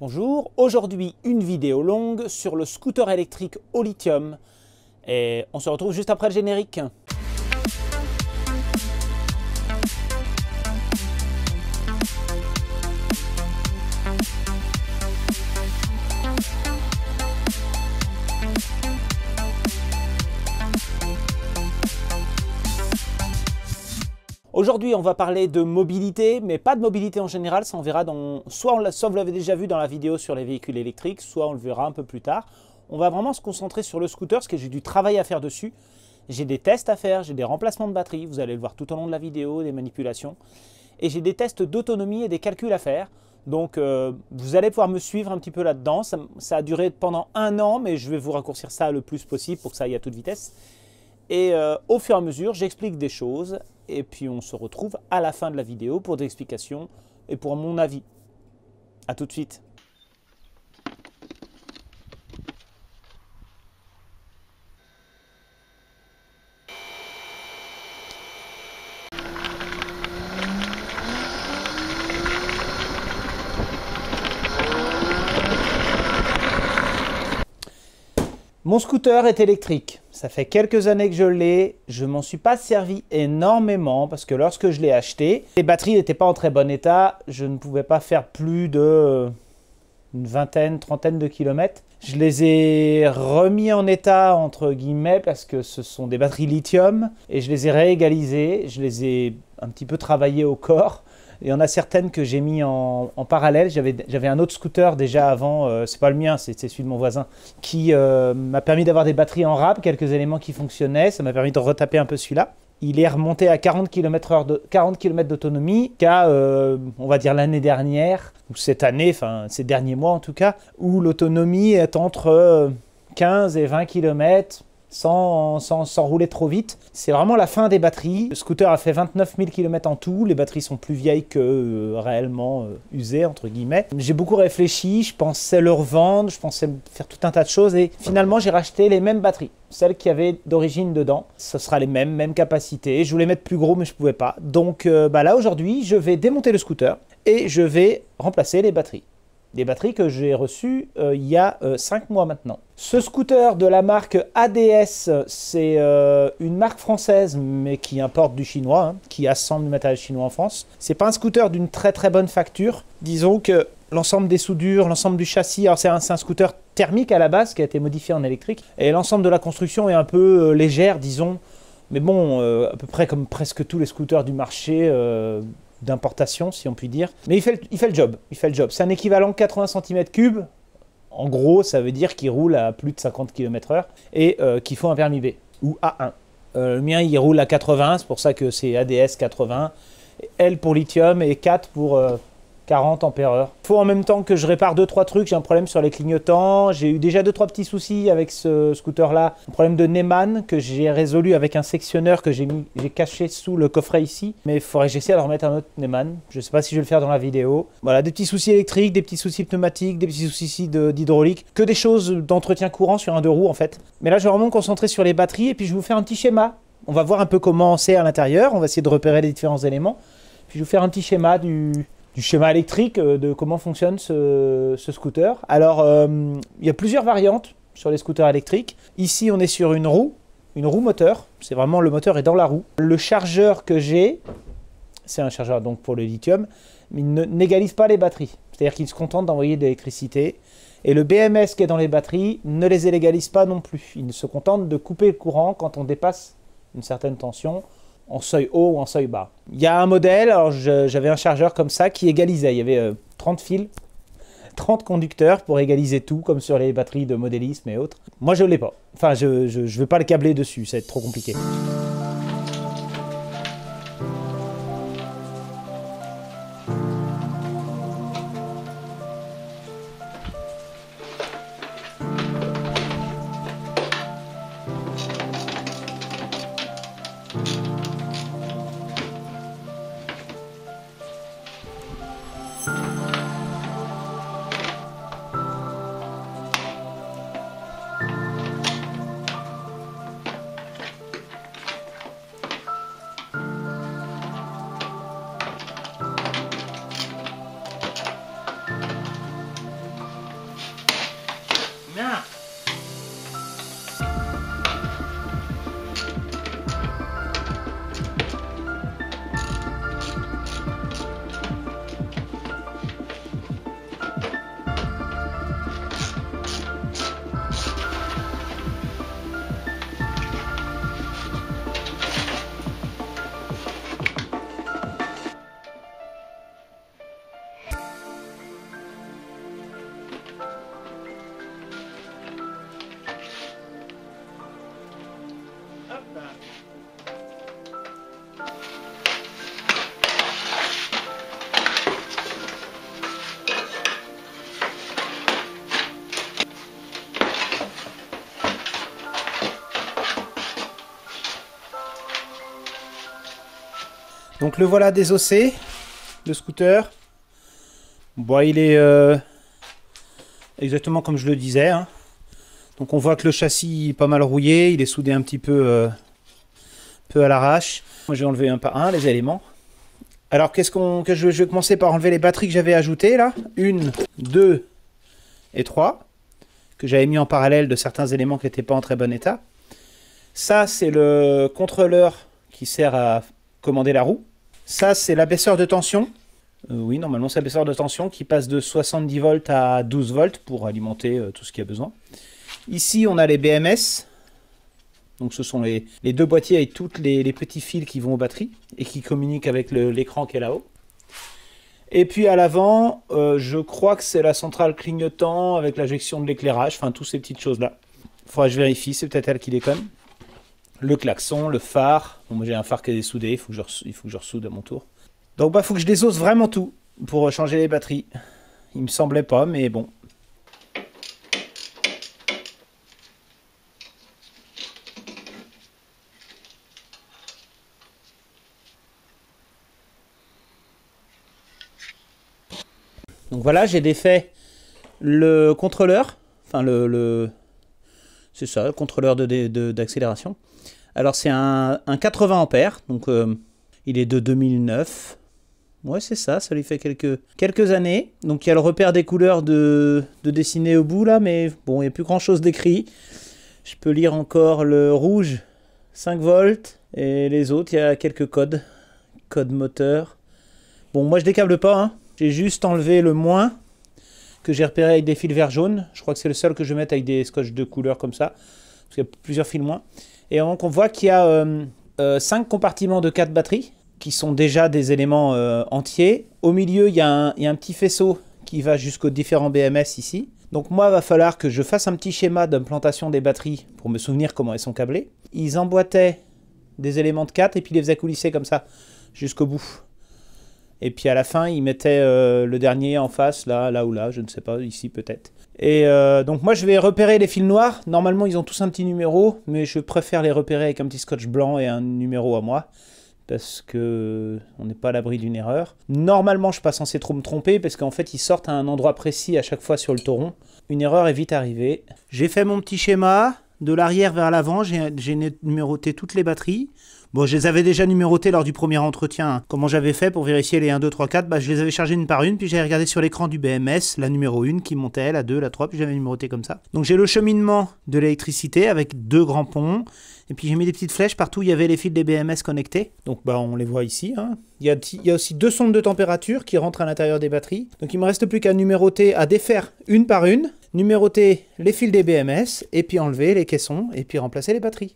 Bonjour, aujourd'hui une vidéo longue sur le scooter électrique au lithium et on se retrouve juste après le générique. Aujourd'hui, on va parler de mobilité, mais pas de mobilité en général, ça on verra dans... Soit vous l'avez déjà vu dans la vidéo sur les véhicules électriques, soit on le verra un peu plus tard. On va vraiment se concentrer sur le scooter, parce que j'ai du travail à faire dessus. J'ai des tests à faire, j'ai des remplacements de batterie, vous allez le voir tout au long de la vidéo, des manipulations. Et j'ai des tests d'autonomie et des calculs à faire. Donc vous allez pouvoir me suivre un petit peu là-dedans. Ça a duré pendant 1 an, mais je vais vous raccourcir ça le plus possible pour que ça aille à toute vitesse. Et au fur et à mesure, j'explique des choses et puis on se retrouve à la fin de la vidéo pour des explications et pour mon avis. A tout de suite. Mon scooter est électrique, ça fait quelques années que je l'ai, je m'en suis pas servi énormément parce que lorsque je l'ai acheté, les batteries n'étaient pas en très bon état, je ne pouvais pas faire plus de une vingtaine, trentaine de kilomètres. Je les ai remis en état entre guillemets parce que ce sont des batteries lithium et je les ai réégalisées, je les ai un petit peu travaillées au corps. Il y en a certaines que j'ai mis en parallèle. J'avais un autre scooter déjà avant, c'est pas le mien, c'est celui de mon voisin, qui m'a permis d'avoir des batteries en rab, quelques éléments qui fonctionnaient. Ça m'a permis de retaper un peu celui-là. Il est remonté à 40 km d'autonomie, qu'à, on va dire, l'année dernière, ou cette année, enfin ces derniers mois en tout cas, où l'autonomie est entre 15 et 20 km. Sans rouler trop vite. C'est vraiment la fin des batteries. Le scooter a fait 29 000 km en tout. Les batteries sont plus vieilles que réellement usées, entre guillemets. J'ai beaucoup réfléchi, je pensais le revendre, je pensais faire tout un tas de choses et finalement j'ai racheté les mêmes batteries. Celles qu'il y avait d'origine dedans. Ce sera les mêmes capacités. Je voulais mettre plus gros mais je ne pouvais pas. Donc là aujourd'hui, je vais démonter le scooter et je vais remplacer les batteries. Des batteries que j'ai reçues il y a 5 mois maintenant. Ce scooter de la marque ADS, c'est une marque française mais qui importe du chinois, qui assemble du matériel chinois en France. C'est pas un scooter d'une très bonne facture. Disons que l'ensemble des soudures, l'ensemble du châssis, alors c'est un scooter thermique à la base qui a été modifié en électrique. Et l'ensemble de la construction est un peu légère, disons. Mais bon, à peu près comme presque tous les scooters du marché d'importation, si on peut dire. Mais il fait le job. C'est un équivalent 80 cm3. En gros, ça veut dire qu'il roule à plus de 50 km/h et qu'il faut un permis B ou A1. Le mien, il roule à 80, c'est pour ça que c'est ADS 80. L pour lithium et 4 pour 40 ampères-heure. Il faut en même temps que je répare 2-3 trucs. J'ai un problème sur les clignotants. J'ai eu déjà 2-3 petits soucis avec ce scooter-là. Un problème de Neumann que j'ai résolu avec un sectionneur que j'ai caché sous le coffret ici. Mais il faudrait que j'essaie de remettre un autre Neumann. Je ne sais pas si je vais le faire dans la vidéo. Voilà, des petits soucis électriques, des petits soucis pneumatiques, des petits soucis d'hydraulique. Que des choses d'entretien courant sur un 2 roues en fait. Mais là, je vais vraiment me concentrer sur les batteries et puis je vais vous faire un petit schéma. On va voir un peu comment c'est à l'intérieur. On va essayer de repérer les différents éléments. Puis je vais vous faire un petit schéma du schéma électrique, de comment fonctionne ce scooter. Alors, il y a plusieurs variantes sur les scooters électriques. Ici, on est sur une roue moteur. C'est vraiment, le moteur est dans la roue. Le chargeur que j'ai, c'est un chargeur donc pour le lithium, mais il n'égalise pas les batteries. C'est-à-dire qu'il se contente d'envoyer de l'électricité. Et le BMS qui est dans les batteries ne les égalise pas non plus. Il se contente de couper le courant quand on dépasse une certaine tension, en seuil haut ou en seuil bas. Il y a un modèle, alors j'avais un chargeur comme ça qui égalisait. Il y avait 30 fils, 30 conducteurs pour égaliser tout, comme sur les batteries de modélisme et autres. Moi, je ne l'ai pas. Enfin, je ne veux pas le câbler dessus, ça va être trop compliqué. Donc le voilà désossé, le scooter. Bon, il est exactement comme je le disais, hein. Donc on voit que le châssis est pas mal rouillé, il est soudé un petit peu, à l'arrache. Moi j'ai enlevé un par un les éléments. Alors je vais commencer par enlever les batteries que j'avais ajoutées là. 1, 2 et 3. Que j'avais mis en parallèle de certains éléments qui n'étaient pas en très bon état. Ça c'est le contrôleur qui sert à commander la roue. Ça c'est l'abaisseur de tension. Oui, normalement c'est l'abaisseur de tension qui passe de 70 volts à 12 volts pour alimenter tout ce qu'il y a besoin. Ici on a les BMS. Donc ce sont les deux boîtiers avec tous les petits fils qui vont aux batteries et qui communiquent avec l'écran qui est là-haut. Et puis à l'avant, je crois que c'est la centrale clignotant avec l'injection de l'éclairage, enfin toutes ces petites choses-là. Il faudra que je vérifie, c'est peut-être elle qui déconne. Le klaxon, le phare. Bon, moi j'ai un phare qui est dessoudé, il faut que je ressoude à mon tour. Donc il faut que je désosse vraiment tout pour changer les batteries. Il me semblait pas, mais bon. Donc voilà, j'ai défait le contrôleur, enfin c'est ça, le contrôleur d'accélération. Alors c'est un 80 ampères, donc il est de 2009. Ouais, c'est ça, ça lui fait quelques années. Donc il y a le repère des couleurs de dessiner au bout là, mais bon, il n'y a plus grand chose d'écrit. Je peux lire encore le rouge, 5 volts, et les autres, il y a quelques codes moteur. Bon, moi je décable pas, hein. J'ai juste enlevé le moins que j'ai repéré avec des fils vert jaune. Je crois que c'est le seul que je vais mettre avec des scotch de couleur comme ça. Parce qu'il y a plusieurs fils moins. Et donc on voit qu'il y a 5 compartiments de 4 batteries qui sont déjà des éléments entiers. Au milieu, il y a un petit faisceau qui va jusqu'aux différents BMS ici. Donc moi, il va falloir que je fasse un petit schéma d'implantation des batteries pour me souvenir comment elles sont câblées. Ils emboîtaient des éléments de 4 et puis les faisaient coulisser comme ça jusqu'au bout. Et puis à la fin, ils mettaient le dernier en face, là ou là, je ne sais pas, ici peut-être. Et donc moi, je vais repérer les fils noirs. Normalement, ils ont tous un petit numéro, mais je préfère les repérer avec un petit scotch blanc et un numéro à moi, parce que on n'est pas à l'abri d'une erreur. Normalement, je ne suis pas censé trop me tromper, parce qu'en fait, ils sortent à un endroit précis à chaque fois sur le tauron. Une erreur est vite arrivée. J'ai fait mon petit schéma, de l'arrière vers l'avant, j'ai numéroté toutes les batteries. Bon, je les avais déjà numérotées lors du premier entretien. Comment j'avais fait pour vérifier les 1, 2, 3, 4 ? Bah, je les avais chargées une par une, puis j'avais regardé sur l'écran du BMS, la numéro 1 qui montait, la 2, la 3, puis j'avais numéroté comme ça. Donc j'ai le cheminement de l'électricité avec 2 grands ponts, et puis j'ai mis des petites flèches partout où il y avait les fils des BMS connectés. Donc bah, on les voit ici, hein. Il y a aussi 2 sondes de température qui rentrent à l'intérieur des batteries. Donc il me reste plus qu'à numéroter, à défaire une par une, numéroter les fils des BMS, et puis enlever les caissons, et puis remplacer les batteries.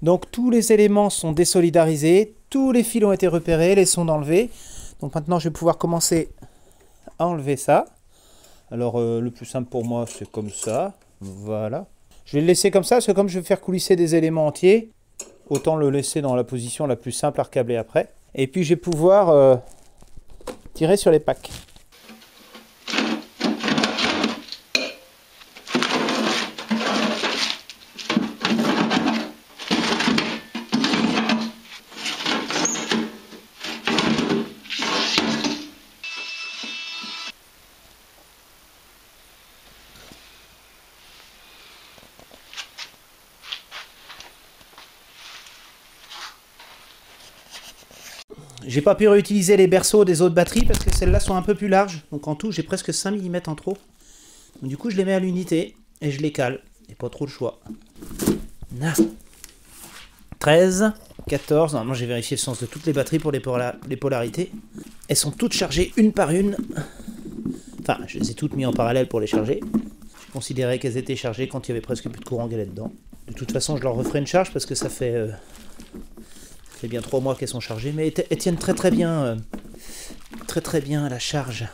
Donc tous les éléments sont désolidarisés, tous les fils ont été repérés, les sondes enlevées. Donc maintenant je vais pouvoir commencer à enlever ça. Alors le plus simple pour moi c'est comme ça, voilà. Je vais le laisser comme ça parce que comme je vais faire coulisser des éléments entiers, autant le laisser dans la position la plus simple à recabler après. Et puis je vais pouvoir tirer sur les packs. J'ai pas pu réutiliser les berceaux des autres batteries parce que celles-là sont un peu plus larges. Donc en tout, j'ai presque 5 mm en trop. Donc, du coup, je les mets à l'unité et je les cale. Et pas trop de choix. 13, 14. Normalement, j'ai vérifié le sens de toutes les batteries pour les polarités. Elles sont toutes chargées une par une. Enfin, je les ai toutes mises en parallèle pour les charger. J'ai considéré qu'elles étaient chargées quand il y avait presque plus de courant qui allait dedans. De toute façon, je leur referai une charge parce que ça fait bien 3 mois qu'elles sont chargées, mais elles tiennent très bien à la charge.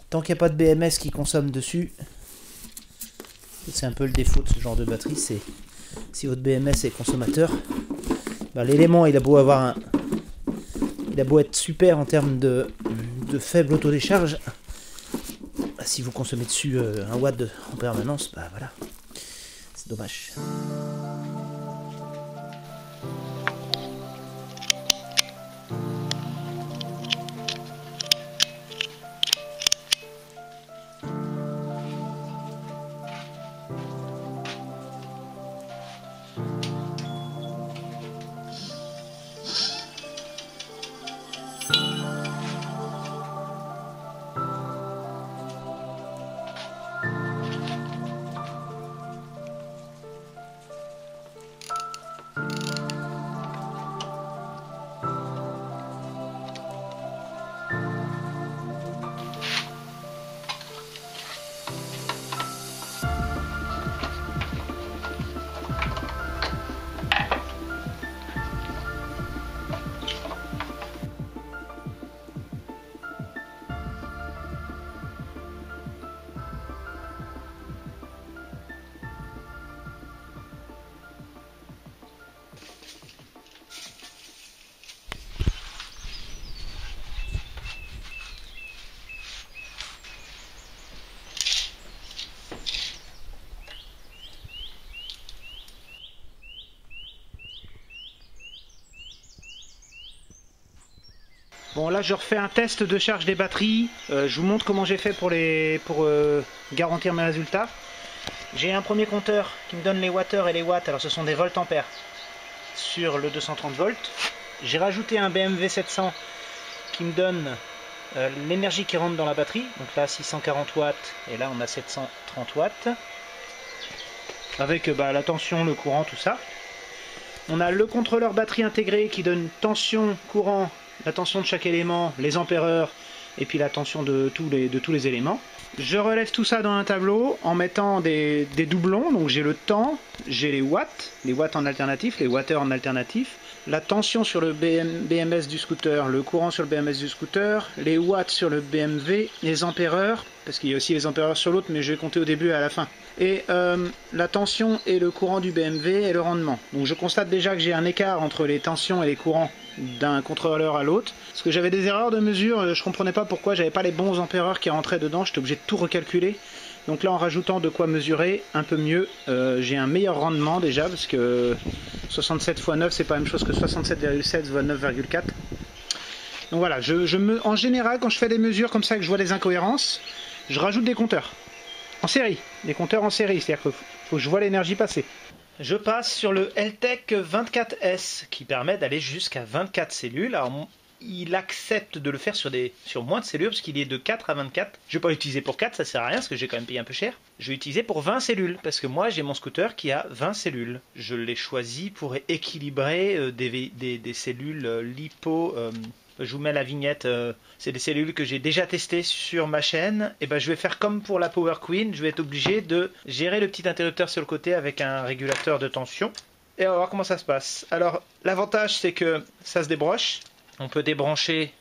Tant qu'il n'y a pas de BMS qui consomme dessus, c'est un peu le défaut de ce genre de batterie, c'est si votre BMS est consommateur, bah, l'élément il a beau être super en termes de faible autodécharge, bah, si vous consommez dessus 1 watt en permanence, bah voilà, c'est dommage. Bon, là je refais un test de charge des batteries. Je vous montre comment j'ai fait pour garantir mes résultats. J'ai un premier compteur qui me donne les wattheures et les watts, alors ce sont des voltampères sur le 230 volts. J'ai rajouté un BMW 700 qui me donne l'énergie qui rentre dans la batterie, donc là 640 watts et là on a 730 watts, avec la tension, le courant, tout ça. On a le contrôleur batterie intégré qui donne tension, courant, la tension de chaque élément, les ampères-heures et puis la tension de tous les éléments. Je relève tout ça dans un tableau en mettant des doublons, donc j'ai le temps, j'ai les watts en alternatif, les wattheures en alternatif, la tension sur le BMS du scooter, le courant sur le BMS du scooter, les watts sur le BMW, les ampères-heures, parce qu'il y a aussi les ampères-heures sur l'autre, mais je vais compter au début et à la fin. Et la tension et le courant du BMW et le rendement. Donc je constate déjà que j'ai un écart entre les tensions et les courants d'un contrôleur à l'autre. Parce que j'avais des erreurs de mesure, je comprenais pas pourquoi j'avais pas les bons ampères-heures qui rentraient dedans, j'étais obligé de tout recalculer. Donc là en rajoutant de quoi mesurer un peu mieux, j'ai un meilleur rendement déjà, parce que 67 x 9 c'est pas la même chose que 67,7 x 9,4. Donc voilà, en général quand je fais des mesures comme ça et que je vois des incohérences, je rajoute des compteurs. En série, des compteurs en série, c'est-à-dire qu'il faut que je vois l'énergie passer. Je passe sur le LTEC 24S qui permet d'aller jusqu'à 24 cellules. Alors, il accepte de le faire sur moins de cellules parce qu'il est de 4 à 24. Je ne vais pas l'utiliser pour 4, ça sert à rien parce que j'ai quand même payé un peu cher. Je vais l'utiliser pour 20 cellules parce que moi j'ai mon scooter qui a 20 cellules. Je l'ai choisi pour équilibrer des cellules lipo. Je vous mets la vignette, c'est des cellules que j'ai déjà testées sur ma chaîne. Et ben je vais faire comme pour la Power Queen, je vais être obligé de gérer le petit interrupteur sur le côté avec un régulateur de tension. Et on va voir comment ça se passe. Alors l'avantage c'est que ça se débranche, on peut débrancher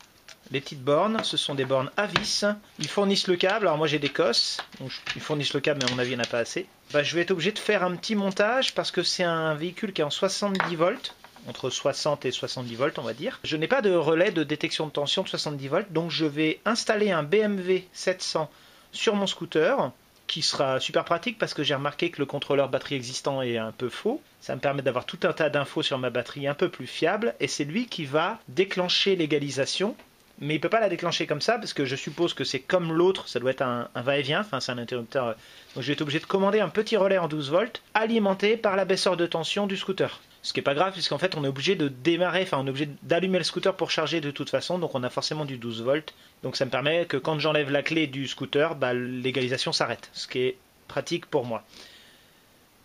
les petites bornes, ce sont des bornes à vis. Ils fournissent le câble, alors moi j'ai des COS, donc ils fournissent le câble mais à mon avis il n'y en a pas assez. Ben, je vais être obligé de faire un petit montage parce que c'est un véhicule qui est en 70 volts. Entre 60 et 70 volts on va dire. Je n'ai pas de relais de détection de tension de 70 volts, donc je vais installer un BMW 700 sur mon scooter, qui sera super pratique parce que j'ai remarqué que le contrôleur batterie existant est un peu faux. Ça me permet d'avoir tout un tas d'infos sur ma batterie un peu plus fiable, et c'est lui qui va déclencher l'égalisation. Mais il ne peut pas la déclencher comme ça, parce que je suppose que c'est comme l'autre, ça doit être un va-et-vient, enfin c'est un interrupteur. Donc je vais être obligé de commander un petit relais en 12 volts, alimenté par l'abaisseur de tension du scooter. Ce qui n'est pas grave, puisqu'en fait on est obligé de démarrer, enfin on est obligé d'allumer le scooter pour charger de toute façon, donc on a forcément du 12 volts. Donc ça me permet que quand j'enlève la clé du scooter, l'égalisation s'arrête, ce qui est pratique pour moi.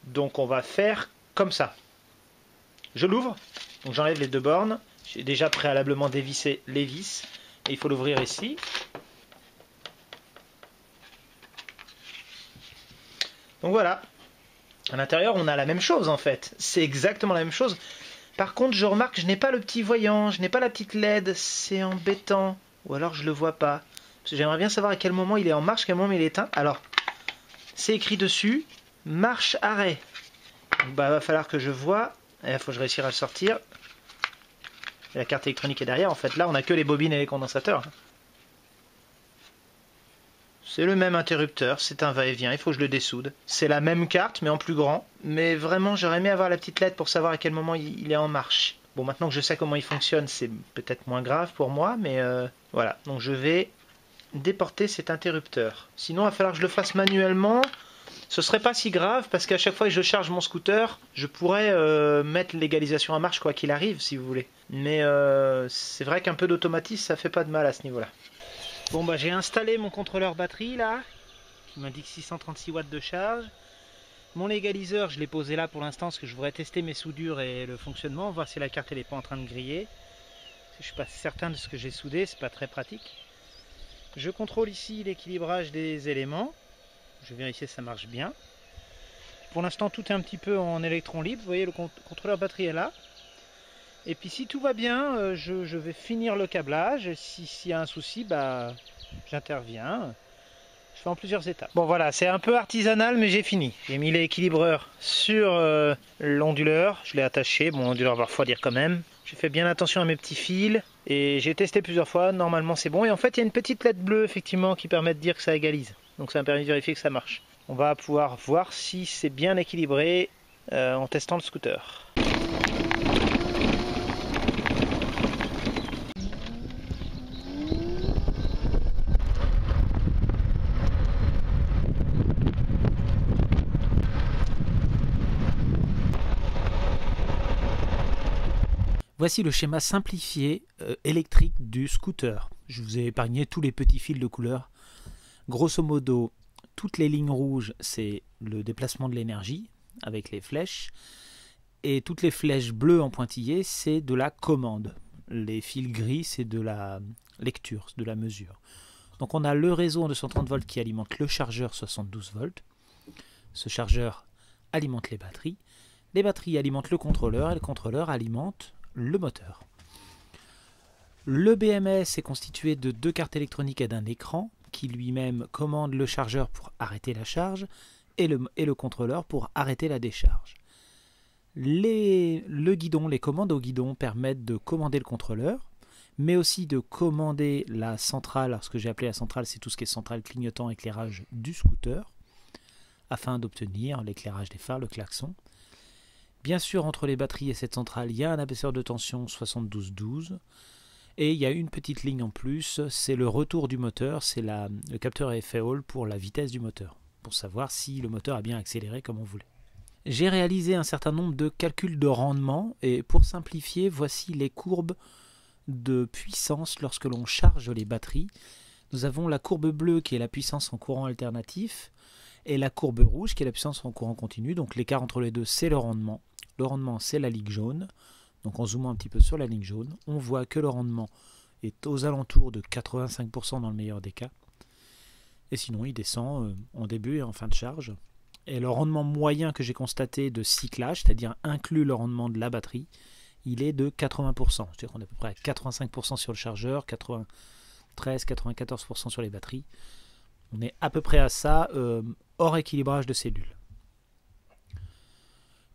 Donc on va faire comme ça. Je l'ouvre, donc j'enlève les deux bornes, j'ai déjà préalablement dévissé les vis, et il faut l'ouvrir ici. Donc voilà. À l'intérieur, on a la même chose en fait. C'est exactement la même chose. Par contre, je remarque que je n'ai pas le petit voyant, je n'ai pas la petite LED. C'est embêtant. Ou alors je le vois pas. Parce que j'aimerais bien savoir à quel moment il est en marche, à quel moment il est éteint. Alors, c'est écrit dessus, marche arrêt. Donc, va falloir que je vois. Il faut que je réussisse à le sortir. Et la carte électronique est derrière. En fait, là, on n'a que les bobines et les condensateurs. C'est le même interrupteur, c'est un va-et-vient, il faut que je le dessoude. C'est la même carte, mais en plus grand. Mais vraiment, j'aurais aimé avoir la petite LED pour savoir à quel moment il est en marche. Bon, maintenant que je sais comment il fonctionne, c'est peut-être moins grave pour moi, mais voilà. Donc je vais déporter cet interrupteur. Sinon, il va falloir que je le fasse manuellement. Ce serait pas si grave, parce qu'à chaque fois que je charge mon scooter, je pourrais mettre l'égalisation en marche quoi qu'il arrive, si vous voulez. Mais c'est vrai qu'un peu d'automatisme, ça fait pas de mal à ce niveau-là. Bon j'ai installé mon contrôleur batterie là, qui m'indique 636 watts de charge. Mon égaliseur, je l'ai posé là pour l'instant parce que je voudrais tester mes soudures et le fonctionnement, voir si la carte elle est pas en train de griller. Je suis pas certain de ce que j'ai soudé, c'est pas très pratique. Je contrôle ici l'équilibrage des éléments. Je vais vérifier si ça marche bien. Pour l'instant tout est un petit peu en électron libre, vous voyez le contrôleur batterie est là. Et puis si tout va bien, je vais finir le câblage. S'il y a un souci, j'interviens. Je fais en plusieurs étapes. Bon voilà, c'est un peu artisanal, mais j'ai fini. J'ai mis l'équilibreur sur l'onduleur. Je l'ai attaché. Bon, l'onduleur va refroidir quand même. J'ai fait bien attention à mes petits fils. Et j'ai testé plusieurs fois. Normalement, c'est bon. Et en fait, il y a une petite LED bleue, effectivement, qui permet de dire que ça égalise. Donc ça me permet de vérifier que ça marche. On va pouvoir voir si c'est bien équilibré en testant le scooter. Voici le schéma simplifié électrique du scooter. Je vous ai épargné tous les petits fils de couleur. Grosso modo, toutes les lignes rouges, c'est le déplacement de l'énergie avec les flèches. Et toutes les flèches bleues en pointillé, c'est de la commande. Les fils gris, c'est de la lecture, de la mesure. Donc on a le réseau en 230 volts qui alimente le chargeur 72 volts. Ce chargeur alimente les batteries. Les batteries alimentent le contrôleur et le contrôleur alimente le moteur. Le BMS est constitué de 2 cartes électroniques et d'un écran qui lui-même commande le chargeur pour arrêter la charge et le contrôleur pour arrêter la décharge. Le guidon, les commandes au guidon permettent de commander le contrôleur, mais aussi de commander la centrale. Alors ce que j'ai appelé la centrale, c'est tout ce qui est centrale, clignotant, éclairage du scooter, afin d'obtenir l'éclairage des phares, le klaxon. Bien sûr, entre les batteries et cette centrale, il y a un abaisseur de tension 72-12. Et il y a une petite ligne en plus, c'est le retour du moteur, c'est le capteur à effet Hall pour la vitesse du moteur, pour savoir si le moteur a bien accéléré comme on voulait. J'ai réalisé un certain nombre de calculs de rendement, et pour simplifier, voici les courbes de puissance lorsque l'on charge les batteries. Nous avons la courbe bleue qui est la puissance en courant alternatif, et la courbe rouge qui est la puissance en courant continu. Donc l'écart entre les deux, c'est le rendement. Le rendement, c'est la ligne jaune. Donc en zoomant un petit peu sur la ligne jaune, on voit que le rendement est aux alentours de 85% dans le meilleur des cas. Et sinon, il descend en début et en fin de charge. Et le rendement moyen que j'ai constaté de cyclage, c'est-à-dire inclus le rendement de la batterie, il est de 80%. C'est-à-dire qu'on est à peu près à 85% sur le chargeur, 93-94% sur les batteries. On est à peu près à ça, hors équilibrage de cellules.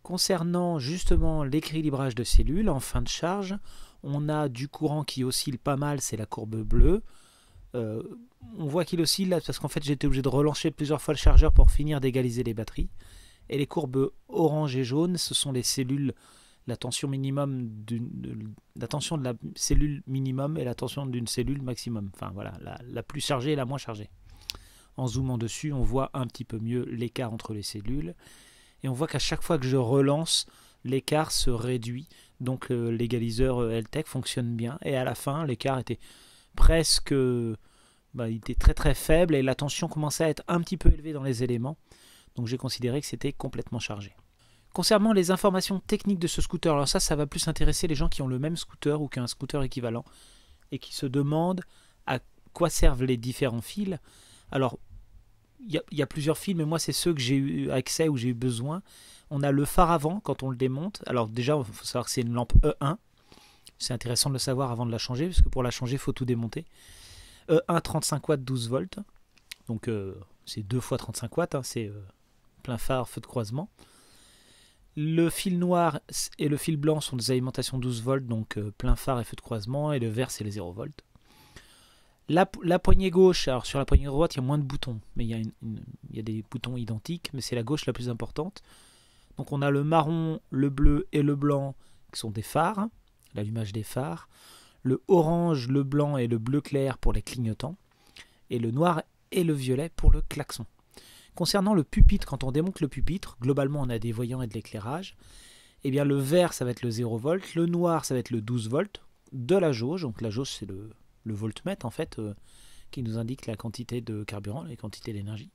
Concernant justement l'équilibrage de cellules, en fin de charge, on a du courant qui oscille pas mal, c'est la courbe bleue. On voit qu'il oscille là parce qu'en fait j'ai été obligé de relancer plusieurs fois le chargeur pour finir d'égaliser les batteries. Et les courbes orange et jaune, ce sont les cellules, la tension minimum la tension de la cellule minimum et la tension d'une cellule maximum. Enfin voilà, la plus chargée et la moins chargée. En zoomant dessus, on voit un petit peu mieux l'écart entre les cellules. Et on voit qu'à chaque fois que je relance, l'écart se réduit. Donc l'égaliseur LTEC fonctionne bien. Et à la fin, l'écart était presque... il était très très faible et la tension commençait à être un petit peu élevée dans les éléments. Donc j'ai considéré que c'était complètement chargé. Concernant les informations techniques de ce scooter, alors ça va plus intéresser les gens qui ont le même scooter ou qu'un scooter équivalent et qui se demandent à quoi servent les différents fils. Alors, il y a plusieurs fils, mais moi c'est ceux que j'ai eu accès ou j'ai eu besoin. On a le phare avant quand on le démonte. Alors déjà, il faut savoir que c'est une lampe E1. C'est intéressant de le savoir avant de la changer, parce que pour la changer, il faut tout démonter. E1 35 watts, 12 volts. Donc c'est 2 fois 35 watts, c'est plein phare, feu de croisement. Le fil noir et le fil blanc sont des alimentations 12 volts, donc plein phare et feu de croisement. Et le vert, c'est les 0 volts. La poignée gauche, alors sur la poignée droite, il y a moins de boutons, mais il y a des boutons identiques, mais c'est la gauche la plus importante. Donc on a le marron, le bleu et le blanc qui sont des phares, l'allumage des phares. Le orange, le blanc et le bleu clair pour les clignotants. Et le noir et le violet pour le klaxon. Concernant le pupitre, quand on démonte le pupitre, globalement on a des voyants et de l'éclairage. Eh bien le vert ça va être le 0 volt, le noir ça va être le 12 volts de la jauge. Donc la jauge c'est le voltmètre en fait, qui nous indique la quantité de carburant, la quantité d'énergie.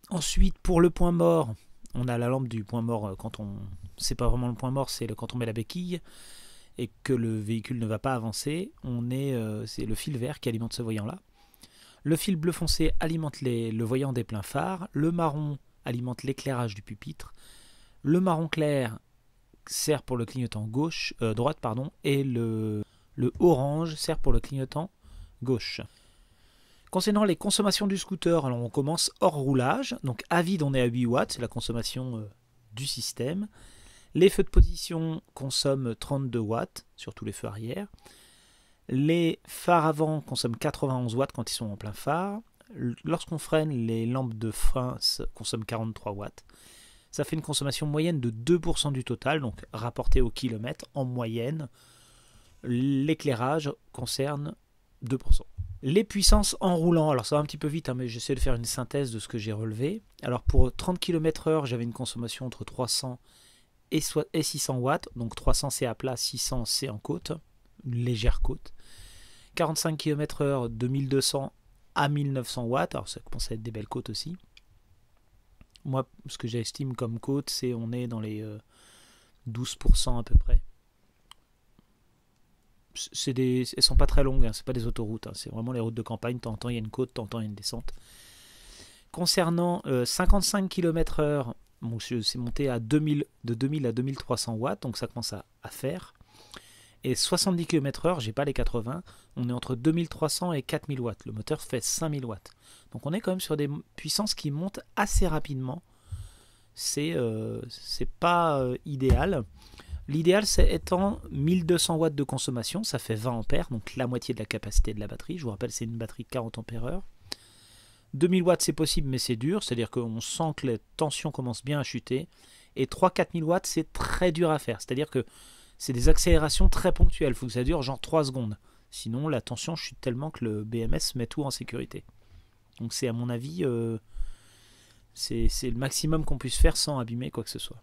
Ensuite, pour le point mort, on a la lampe du point mort c'est pas vraiment le point mort, c'est quand on met la béquille et que le véhicule ne va pas avancer. C'est le fil vert qui alimente ce voyant-là. Le fil bleu foncé alimente le voyant des pleins phares. Le marron alimente l'éclairage du pupitre. Le marron clair sert pour le clignotant droite, et le orange sert pour le clignotant gauche. Concernant les consommations du scooter, alors on commence hors roulage. Donc à vide, on est à 8 watts, c'est la consommation du système. Les feux de position consomment 32 watts, surtout les feux arrière. Les phares avant consomment 91 watts quand ils sont en plein phare. Lorsqu'on freine, les lampes de frein consomment 43 watts. Ça fait une consommation moyenne de 2% du total, donc rapporté au kilomètre, en moyenne, l'éclairage concerne 2%. Les puissances en roulant, alors ça va un petit peu vite, mais j'essaie de faire une synthèse de ce que j'ai relevé. Alors pour 30 km/h, j'avais une consommation entre 300 et 600 watts. Donc 300 c'est à plat, 600 c'est en côte, une légère côte. 45 km/h de 1200 à 1900 watts. Alors ça commence à être des belles côtes aussi. Moi, ce que j'estime comme côte, c'est on est dans les 12% à peu près. Elles sont pas très longues, hein, c'est pas des autoroutes, hein, c'est vraiment les routes de campagne. De temps en temps il y a une côte, de temps en temps il y a une descente. Concernant 55 km/h, bon, c'est monté à de 2000 à 2300 watts, donc ça commence à faire. Et 70 km/h, j'ai pas les 80, on est entre 2300 et 4000 watts. Le moteur fait 5000 watts. Donc on est quand même sur des puissances qui montent assez rapidement. C'est pas idéal. L'idéal, c'est étant 1200 watts de consommation, ça fait 20 ampères, donc la moitié de la capacité de la batterie. Je vous rappelle, c'est une batterie de 40 ampères-heure. 2000 watts, c'est possible, mais c'est dur, c'est-à-dire qu'on sent que les tensions commencent bien à chuter. Et 3-4000 watts, c'est très dur à faire, c'est-à-dire que c'est des accélérations très ponctuelles, il faut que ça dure genre 3 secondes. Sinon, la tension chute tellement que le BMS met tout en sécurité. Donc c'est à mon avis, c'est le maximum qu'on puisse faire sans abîmer quoi que ce soit.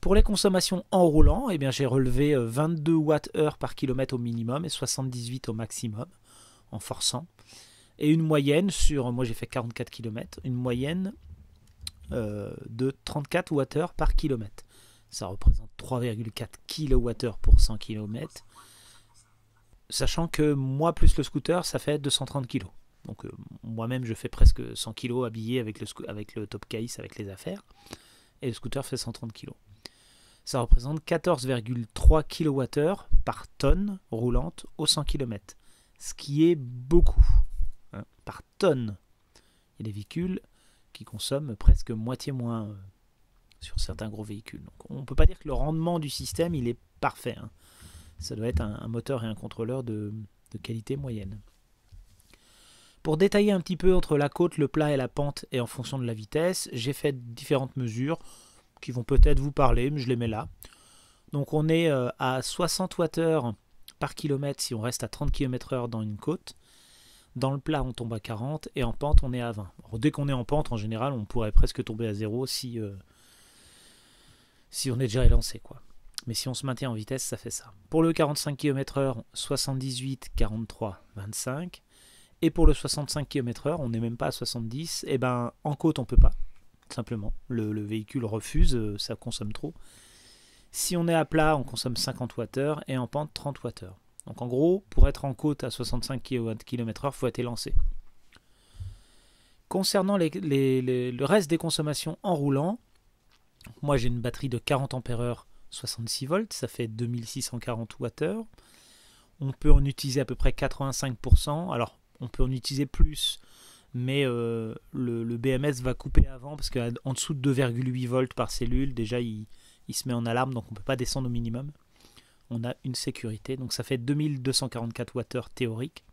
Pour les consommations en roulant, eh bien, j'ai relevé 22 Wh par kilomètre au minimum et 78 au maximum en forçant. Et une moyenne sur, moi j'ai fait 44 km, une moyenne de 34 Wh par kilomètre. Ça représente 3,4 kWh pour 100 km. Sachant que moi plus le scooter, ça fait 230 kg. Donc moi-même je fais presque 100 kg habillé avec le top case, avec les affaires. Et le scooter fait 130 kg. Ça représente 14,3 kWh par tonne roulante au 100 km. Ce qui est beaucoup. Hein, par tonne. Il y a des véhicules qui consomment presque moitié moins sur certains gros véhicules. Donc on ne peut pas dire que le rendement du système il est parfait. Hein. Ça doit être un moteur et un contrôleur de qualité moyenne. Pour détailler un petit peu entre la côte, le plat et la pente et en fonction de la vitesse, j'ai fait différentes mesures qui vont peut-être vous parler, mais je les mets là. Donc on est à 60 Wh par kilomètre si on reste à 30 km/h dans une côte. Dans le plat on tombe à 40 et en pente on est à 20. Alors, dès qu'on est en pente en général on pourrait presque tomber à 0 si on est déjà élancé quoi. Mais si on se maintient en vitesse ça fait ça. Pour le 45 km/h 78, 43, 25. Et pour le 65 km/h on n'est même pas à 70. Et ben en côte on peut pas. Simplement, le véhicule refuse, ça consomme trop. Si on est à plat, on consomme 50 Wh et en pente 30 Wh. Donc en gros, pour être en côte à 65 km/h, il faut être élancé. Concernant le reste des consommations en roulant, moi j'ai une batterie de 40 ampères-heure, 66 volts, ça fait 2640 Wh. On peut en utiliser à peu près 85%. Alors, on peut en utiliser plus, mais le BMS va couper avant parce qu'en dessous de 2,8 volts par cellule, déjà il se met en alarme, donc on ne peut pas descendre au minimum. On a une sécurité, donc ça fait 2244 Wh théorique.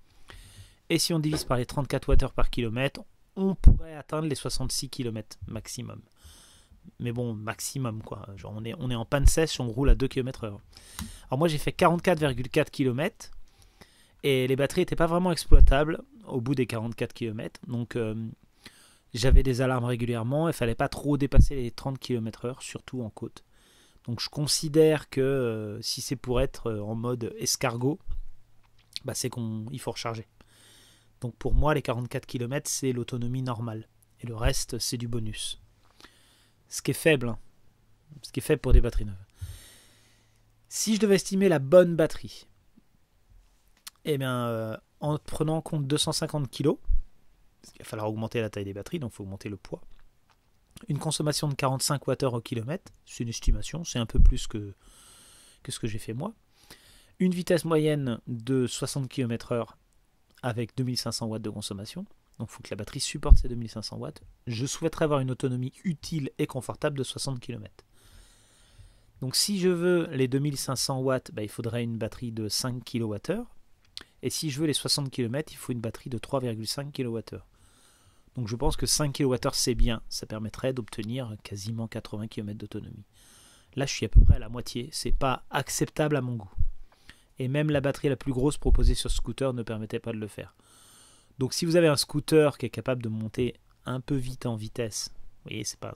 Et si on divise par les 34 Wh par kilomètre, on pourrait atteindre les 66 km maximum. Mais bon, maximum quoi. Genre on est en panne sèche, on roule à 2 km/h. Alors moi j'ai fait 44,4 km. Et les batteries n'étaient pas vraiment exploitables au bout des 44 km. Donc j'avais des alarmes régulièrement. Il ne fallait pas trop dépasser les 30 km/h, surtout en côte. Donc je considère que si c'est pour être en mode escargot, bah, c'est qu'il faut recharger. Donc pour moi, les 44 km, c'est l'autonomie normale. Et le reste, c'est du bonus. Ce qui est faible. Hein. Ce qui est faible pour des batteries neuves. Si je devais estimer la bonne batterie, eh bien, en prenant en compte 250 kg, parce qu'il va falloir augmenter la taille des batteries, donc il faut augmenter le poids. Une consommation de 45 Wh au kilomètre, c'est une estimation, c'est un peu plus que ce que j'ai fait moi. Une vitesse moyenne de 60 km/h avec 2500 watts de consommation. Donc il faut que la batterie supporte ces 2500 watts. Je souhaiterais avoir une autonomie utile et confortable de 60 km. Donc si je veux les 2500 watts, bah, il faudrait une batterie de 5 kWh. Et si je veux les 60 km, il faut une batterie de 3,5 kWh. Donc je pense que 5 kWh c'est bien, ça permettrait d'obtenir quasiment 80 km d'autonomie. Là je suis à peu près à la moitié, c'est pas acceptable à mon goût. Et même la batterie la plus grosse proposée sur scooter ne permettait pas de le faire. Donc si vous avez un scooter qui est capable de monter un peu vite en vitesse, vous voyez c'est pas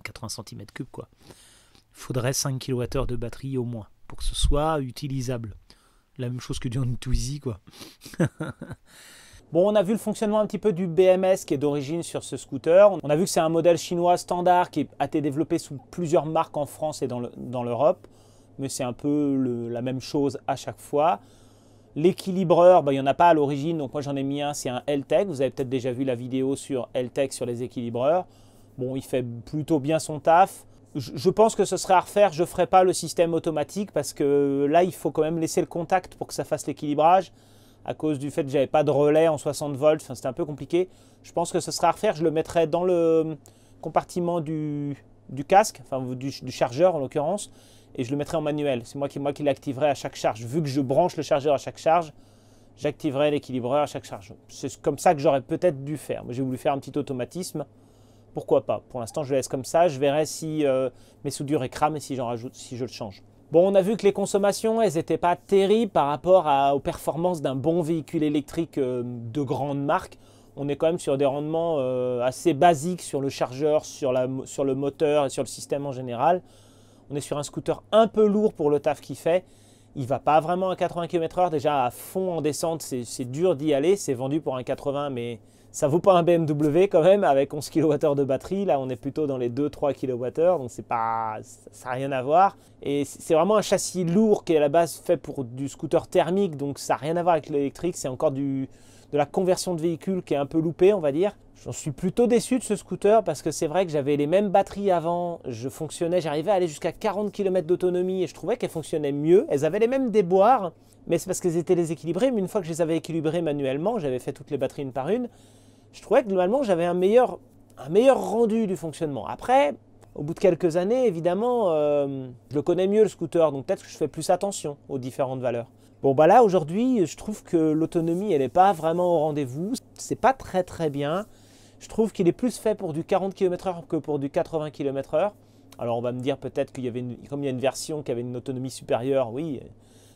80 cm3 quoi. Il faudrait 5 kWh de batterie au moins pour que ce soit utilisable. La même chose que du Twizy quoi. Bon, on a vu le fonctionnement un petit peu du BMS qui est d'origine sur ce scooter. On a vu que c'est un modèle chinois standard qui a été développé sous plusieurs marques en France et dans l'Europe. Mais c'est un peu la même chose à chaque fois. L'équilibreur, il n'y en a pas à l'origine, donc moi j'en ai mis un, c'est un L-Tech. Vous avez peut-être déjà vu la vidéo sur L-Tech sur les équilibreurs. Bon, il fait plutôt bien son taf. Je pense que ce serait à refaire, je ne ferai pas le système automatique parce que là, il faut quand même laisser le contact pour que ça fasse l'équilibrage. À cause du fait que je n'avais pas de relais en 60 volts, c'était un peu compliqué. Je pense que ce sera à refaire, je le mettrai dans le compartiment du casque, enfin du chargeur en l'occurrence, et je le mettrai en manuel. C'est moi qui l'activerai à chaque charge. Vu que je branche le chargeur à chaque charge, j'activerai l'équilibreur à chaque charge. C'est comme ça que j'aurais peut-être dû faire. J'ai voulu faire un petit automatisme. Pourquoi pas? Pour l'instant, je le laisse comme ça. Je verrai si mes soudures crament et si j'en rajoute, si je le change. Bon, on a vu que les consommations, elles n'étaient pas terribles par rapport aux performances d'un bon véhicule électrique de grande marque. On est quand même sur des rendements assez basiques sur le chargeur, sur le moteur et sur le système en général. On est sur un scooter un peu lourd pour le taf qu'il fait. Il ne va pas vraiment à 80 km/h. Déjà, à fond en descente, c'est dur d'y aller. C'est vendu pour un 80, mais ça ne vaut pas un BMW quand même, avec 11 kWh de batterie. Là, on est plutôt dans les 2-3 kWh, donc ça n'a rien à voir. Et c'est vraiment un châssis lourd qui est à la base fait pour du scooter thermique, donc ça n'a rien à voir avec l'électrique. C'est encore de la conversion de véhicule qui est un peu loupée, on va dire. J'en suis plutôt déçu de ce scooter parce que c'est vrai que j'avais les mêmes batteries avant. J'arrivais à aller jusqu'à 40 km d'autonomie et je trouvais qu'elles fonctionnaient mieux. Elles avaient les mêmes déboires, mais c'est parce qu'elles étaient déséquilibrées. Mais une fois que je les avais équilibrées manuellement, j'avais fait toutes les batteries une par une, je trouvais que globalement j'avais un meilleur rendu du fonctionnement. Après, au bout de quelques années, évidemment, je le connais mieux le scooter, donc peut-être que je fais plus attention aux différentes valeurs. Bon bah là aujourd'hui, je trouve que l'autonomie elle n'est pas vraiment au rendez-vous. C'est pas très très bien. Je trouve qu'il est plus fait pour du 40 km/h que pour du 80 km/h. Alors on va me dire peut-être qu'il y avait comme il y a une version qui avait une autonomie supérieure, oui,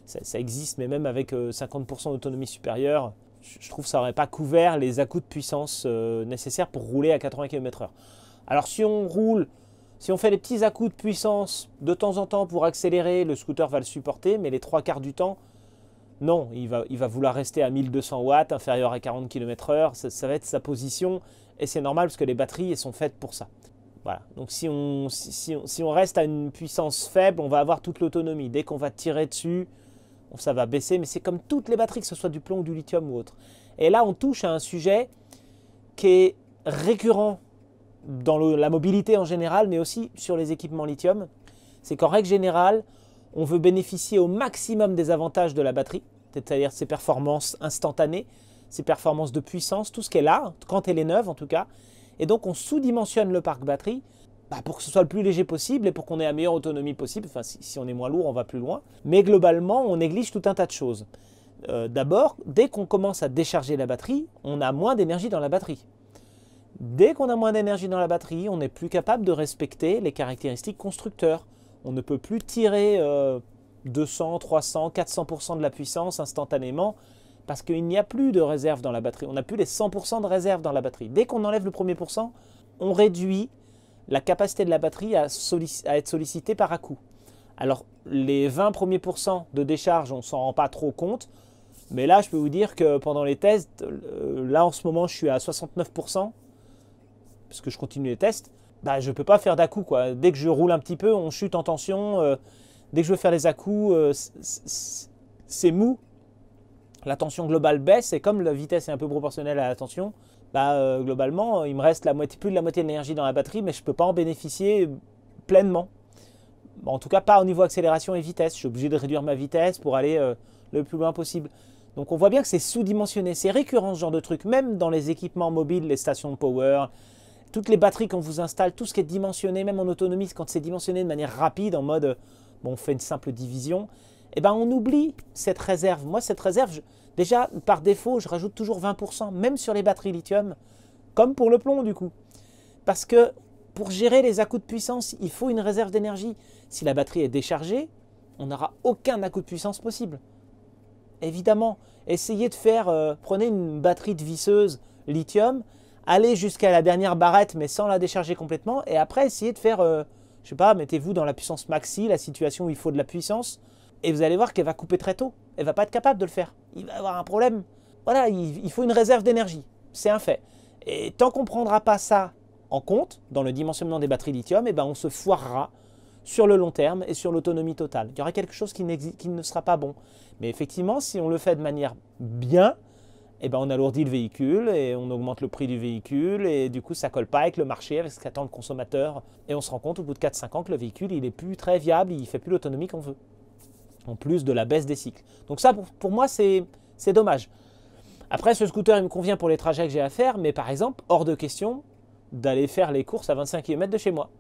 ça existe, mais même avec 50% d'autonomie supérieure, je trouve que ça n'aurait pas couvert les à-coups de puissance nécessaires pour rouler à 80 km/h. Alors si on fait des petits à-coups de puissance de temps en temps pour accélérer, le scooter va le supporter, mais les trois quarts du temps, non, il va vouloir rester à 1200 watts, inférieur à 40 km/h, ça va être sa position, et c'est normal parce que les batteries elles sont faites pour ça. Voilà. Donc si on reste à une puissance faible, on va avoir toute l'autonomie. Dès qu'on va tirer dessus, ça va baisser, mais c'est comme toutes les batteries, que ce soit du plomb, du lithium ou autre. Et là, on touche à un sujet qui est récurrent dans la mobilité en général, mais aussi sur les équipements lithium. C'est qu'en règle générale, on veut bénéficier au maximum des avantages de la batterie, c'est-à-dire ses performances instantanées, ses performances de puissance, tout ce qu'elle a, quand elle est neuve en tout cas. Et donc on sous-dimensionne le parc batterie pour que ce soit le plus léger possible et pour qu'on ait la meilleure autonomie possible. Enfin, si on est moins lourd, on va plus loin. Mais globalement, on néglige tout un tas de choses. D'abord, dès qu'on commence à décharger la batterie, on a moins d'énergie dans la batterie. Dès qu'on a moins d'énergie dans la batterie, on n'est plus capable de respecter les caractéristiques constructeurs. On ne peut plus tirer 200, 300, 400% de la puissance instantanément parce qu'il n'y a plus de réserve dans la batterie. On n'a plus les 100% de réserve dans la batterie. Dès qu'on enlève le premier pourcent, on réduit la capacité de la batterie à être sollicitée par à-coup. Alors, les 20 premiers pourcents de décharge, on ne s'en rend pas trop compte. Mais là, je peux vous dire que pendant les tests, là en ce moment, je suis à 69%, parce que je continue les tests. Je ne peux pas faire d'à-coup. Dès que je roule un petit peu, on chute en tension. Dès que je veux faire les à-coups, c'est mou. La tension globale baisse et comme la vitesse est un peu proportionnelle à la tension, globalement, il me reste plus de la moitié de l'énergie dans la batterie, mais je ne peux pas en bénéficier pleinement. En tout cas, pas au niveau accélération et vitesse. Je suis obligé de réduire ma vitesse pour aller le plus loin possible. Donc on voit bien que c'est sous-dimensionné. C'est récurrent ce genre de truc, même dans les équipements mobiles, les stations de power, toutes les batteries qu'on vous installe, tout ce qui est dimensionné, même en autonomie, quand c'est dimensionné de manière rapide, en mode, on fait une simple division, on oublie cette réserve. Moi, cette réserve, déjà, par défaut, je rajoute toujours 20%, même sur les batteries lithium, comme pour le plomb, du coup. Parce que pour gérer les à-coups de puissance, il faut une réserve d'énergie. Si la batterie est déchargée, on n'aura aucun à-coup de puissance possible. Évidemment, essayez de faire, prenez une batterie de visseuse lithium Allez jusqu'à la dernière barrette, mais sans la décharger complètement. Et après, essayez de faire, je sais pas, mettez-vous dans la puissance maxi, la situation où il faut de la puissance. Et vous allez voir qu'elle va couper très tôt. Elle va pas être capable de le faire. Il va avoir un problème. Voilà, il faut une réserve d'énergie. C'est un fait. Et tant qu'on ne prendra pas ça en compte, dans le dimensionnement des batteries lithium, eh ben on se foirera sur le long terme et sur l'autonomie totale. Il y aura quelque chose qui ne sera pas bon. Mais effectivement, si on le fait de manière bien, eh ben on alourdit le véhicule et on augmente le prix du véhicule et du coup ça ne colle pas avec le marché, avec ce qu'attend le consommateur. Et on se rend compte au bout de 4-5 ans que le véhicule il n'est plus très viable, il ne fait plus l'autonomie qu'on veut. En plus de la baisse des cycles. Donc ça pour moi c'est dommage. Après ce scooter il me convient pour les trajets que j'ai à faire, mais par exemple hors de question d'aller faire les courses à 25 km de chez moi.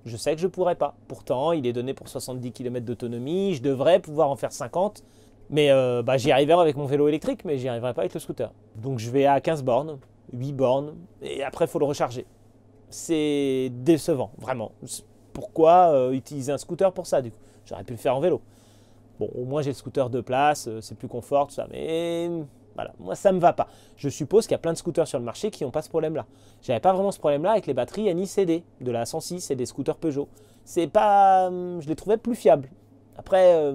Je sais que je ne pourrais pas. Pourtant il est donné pour 70 km d'autonomie, je devrais pouvoir en faire 50. Mais j'y arriverai avec mon vélo électrique, mais j'y arriverai pas avec le scooter. Donc je vais à 15 bornes, 8 bornes, et après il faut le recharger. C'est décevant, vraiment. Pourquoi utiliser un scooter pour ça du coup? J'aurais pu le faire en vélo. Bon, au moins j'ai le scooter de place, c'est plus confort, tout ça, mais voilà, moi ça me va pas. Je suppose qu'il y a plein de scooters sur le marché qui n'ont pas ce problème-là. J'avais pas vraiment ce problème-là avec les batteries NICD de la 106 et des scooters Peugeot. C'est pas, je les trouvais plus fiables. Après,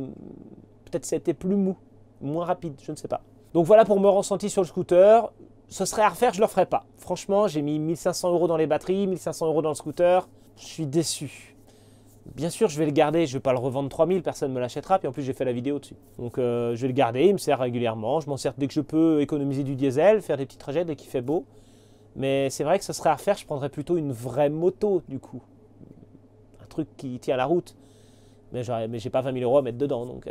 peut-être c'était plus mou, moins rapide, je ne sais pas. Donc voilà pour mon ressenti sur le scooter. Ce serait à refaire, je ne le referais pas. Franchement, j'ai mis 1500 € dans les batteries, 1500 € dans le scooter. Je suis déçu. Bien sûr, je vais le garder, je ne vais pas le revendre 3000, personne ne me l'achètera, puis en plus j'ai fait la vidéo dessus. Donc je vais le garder, il me sert régulièrement, je m'en sers dès que je peux économiser du diesel, faire des petits trajets dès qu'il fait beau. Mais c'est vrai que ce serait à refaire, je prendrais plutôt une vraie moto du coup. Un truc qui tient la route. Mais j'ai pas 20 000 € à mettre dedans, donc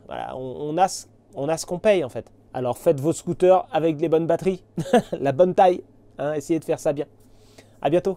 voilà, on a ce qu'on paye en fait. Alors faites vos scooters avec les bonnes batteries, la bonne taille, hein, essayez de faire ça bien. À bientôt.